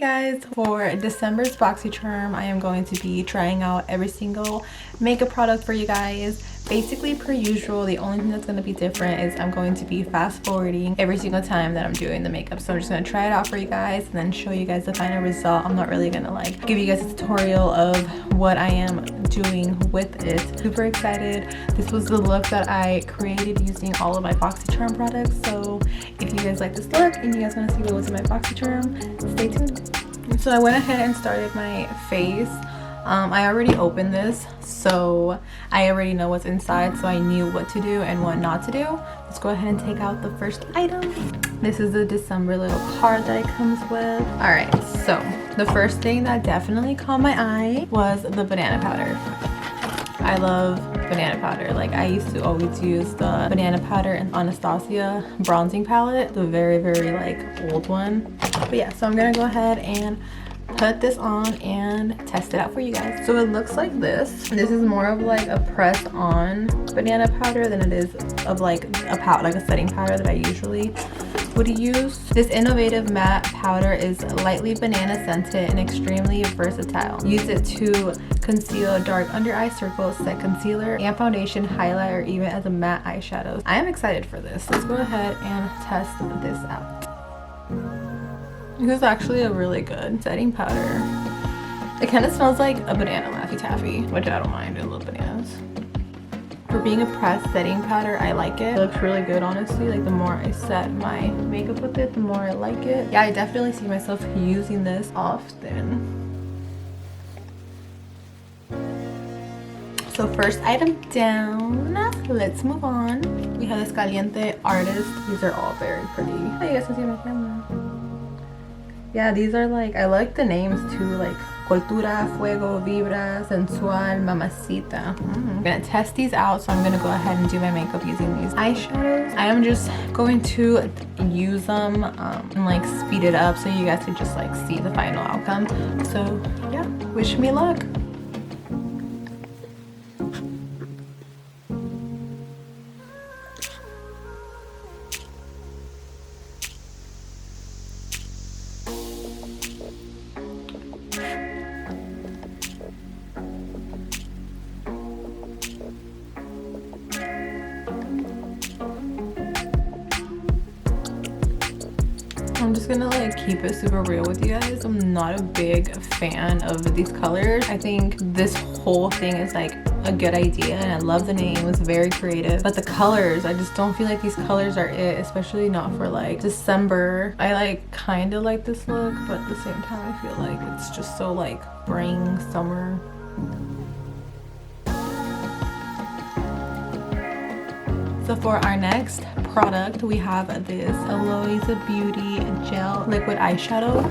guys, for December's Boxy Charm, I am going to be trying out every single makeup product for you guys. Basically, per usual, the only thing that's going to be different is I'm going to be fast forwarding every single time that I'm doing the makeup. So I'm just going to try it out for you guys and then show you guys the final result. I'm not really going to like give you guys a tutorial of what I am doing with it. Super excited. This was the look that I created using all of my Boxy Charm products. So if you guys like this look and you guys want to see what was in my Boxy Charm, stay tuned. So I went ahead and started my face. I already opened this, so I already know what's inside, so I knew what to do and what not to do. Let's go ahead and take out the first item. This is the December little card that it comes with. Alright, so the first thing that definitely caught my eye was the banana powder. I love banana powder. Like, I used to always use the banana powder in Anastasia bronzing palette, the very like old one. But yeah, so I'm gonna go ahead and put this on and test it out for you guys. So it looks like this. This is more of like a press on banana powder than it is of like a powder, like a setting powder that I usually would use. This innovative matte powder is lightly banana scented and extremely versatile. Use it to conceal dark under eye circles, set concealer and foundation, highlight, or even as a matte eyeshadow. I am excited for this. Let's go ahead and test this out. This is actually a really good setting powder. It kind of smells like a banana Laffy Taffy, which I don't mind. I love bananas. For being a pressed setting powder, I like it. It looks really good, honestly. Like, the more I set my makeup with it, the more I like it. Yeah, I definitely see myself using this often. So first item down. Let's move on. We have this Caliente Artist. These are all very pretty. Oh, you guys can see my camera. Yeah, these are like, I like the names too, like Cultura, Fuego, Vibra, Sensual, Mamacita. I'm gonna test these out, so I'm gonna go ahead and do my makeup using these eyeshadows. I am just going to use them and like speed it up so you guys can just like see the final outcome. So yeah, wish me luck. I'm just gonna like keep it super real with you guys. I'm not a big fan of these colors. I think this whole thing is like a good idea and I love the name. It's very creative, but the colors, I just don't feel like these colors are it, especially not for like December. I like kind of like this look, but at the same time I feel like it's just so like spring, summer. So for our next product, we have this Eloisa Beauty Gel Liquid Eyeshadow.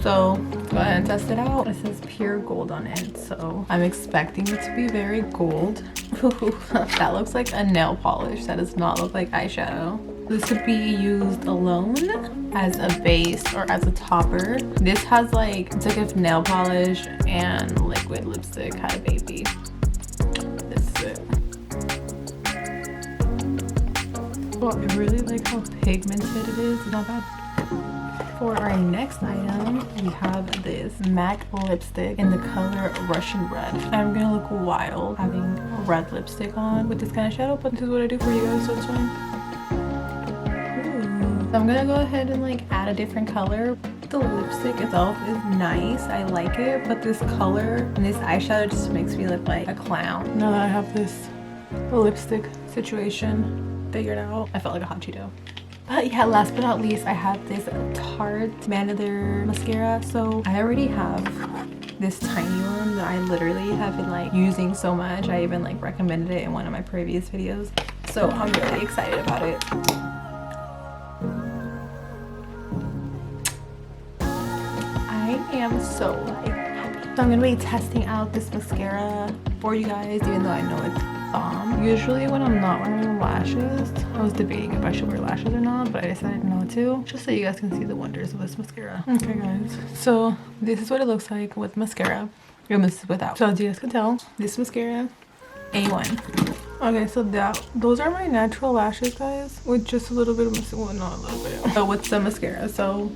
So go ahead and test it out. It says pure gold on it, so I'm expecting it to be very gold. That looks like a nail polish. That does not look like eyeshadow. This could be used alone, as a base, or as a topper. This has like, it's like a nail polish and liquid lipstick had a baby. This is it. Oh, I really like how pigmented it is. It's not bad. For our next item, we have this MAC lipstick in the color Russian Red. I'm gonna look wild having red lipstick on with this kind of shadow, but this is what I do for you guys, so it's fine. Ooh. So I'm gonna go ahead and like add a different color. The lipstick itself is nice. I like it, but this color and this eyeshadow just makes me look like a clown. Now that I have this lipstick situation figured out, I felt like a hot Cheeto. But yeah, last but not least, I have this Tarte Manather mascara. So I already have this tiny one that I literally have been like using so much. I even like recommended it in one of my previous videos. So I'm really excited about it. I am so like happy. So I'm gonna be testing out this mascara for you guys, even though I know it's bomb. Usually when I'm not wearing lashes, I was debating if I should wear lashes or not, but I decided not to, just so you guys can see the wonders of this mascara. Okay guys, so this is what it looks like with mascara. And this is without. So as you guys can tell, this mascara, A1. Okay, so those are my natural lashes, guys, with just a little bit of mascara. Well, not a little bit, but with some mascara. So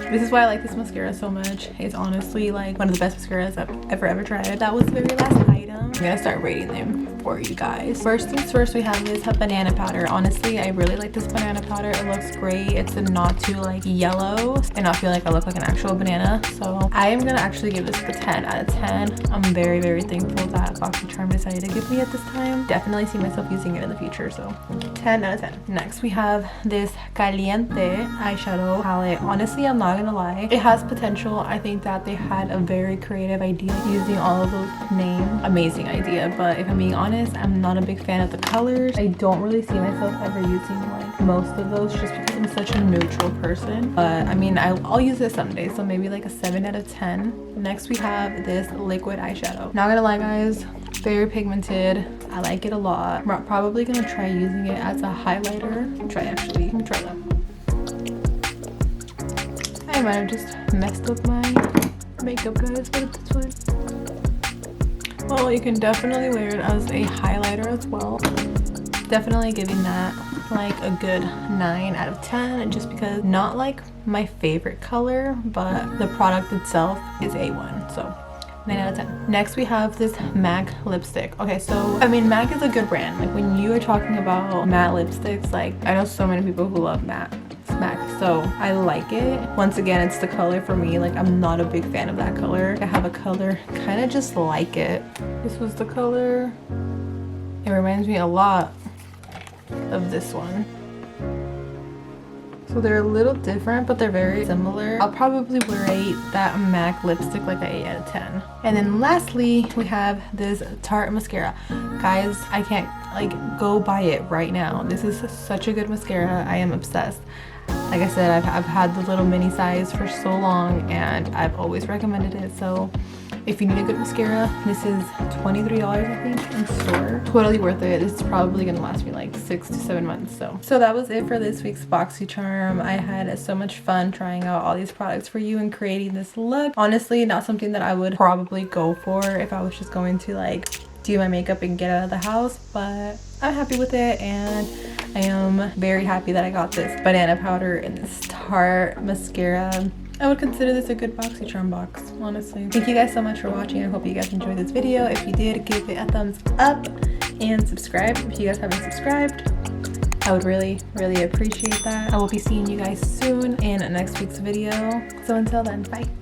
This is why I like this mascara so much. It's honestly like one of the best mascaras I've ever tried. That was the very last item. I'm gonna start rating them for you guys. First things first, we have this banana powder. Honestly, I really like this banana powder. It looks great. It's not too like yellow and not feel like I look like an actual banana. So I am gonna actually give this a 10 out of 10. I'm very, very thankful that Boxy Charm decided to give me at this time. Definitely see myself using it in the future, so 10 out of 10. Next, we have this Caliente eyeshadow palette. Honestly, I'm not gonna lie, it has potential. I think that they had a very creative idea using all of those names. Amazing idea, but if I'm being honest, I'm not a big fan of the colors. I don't really see myself ever using like most of those just because I'm such a neutral person. But I mean, I'll use it someday, so maybe like a 7 out of 10. Next, we have this liquid eyeshadow. Not gonna lie, guys, very pigmented. I like it a lot. I'm probably gonna try using it as a highlighter. Try that. I might have just messed up my makeup, guys, but it's fine. Well, you can definitely wear it as a highlighter as well. Definitely giving that like a good 9 out of 10, just because not like my favorite color, but the product itself is A1, so 9 out of 10. Next, we have this MAC lipstick. Okay, so I mean, MAC is a good brand. Like when you are talking about matte lipsticks, like I know so many people who love MAC, so I like it. Once again, it's the color for me. Like I'm not a big fan of that color. I have a color kind of just like it. This was the color. It reminds me a lot of this one. So they're a little different, but they're very similar. I'll probably rate that MAC lipstick like an 8 out of 10. And then lastly, we have this Tarte mascara. Guys, I can't like go buy it right now. This is such a good mascara. I am obsessed. Like I said, I've had the little mini size for so long and I've always recommended it. So if you need a good mascara, this is $23, I think, in store. Totally worth it. This is probably gonna last me like 6 to 7 months. So that was it for this week's Boxy Charm. I had so much fun trying out all these products for you and creating this look. Honestly, not something that I would probably go for if I was just going to like do my makeup and get out of the house, but I'm happy with it, and I am very happy that I got this banana powder and this Tarte mascara. I would consider this a good Boxy Charm box, honestly. Thank you guys so much for watching. I hope you guys enjoyed this video. If you did, give it a thumbs up and subscribe if you guys haven't subscribed. I would really, really appreciate that. I will be seeing you guys soon in next week's video. So until then, bye.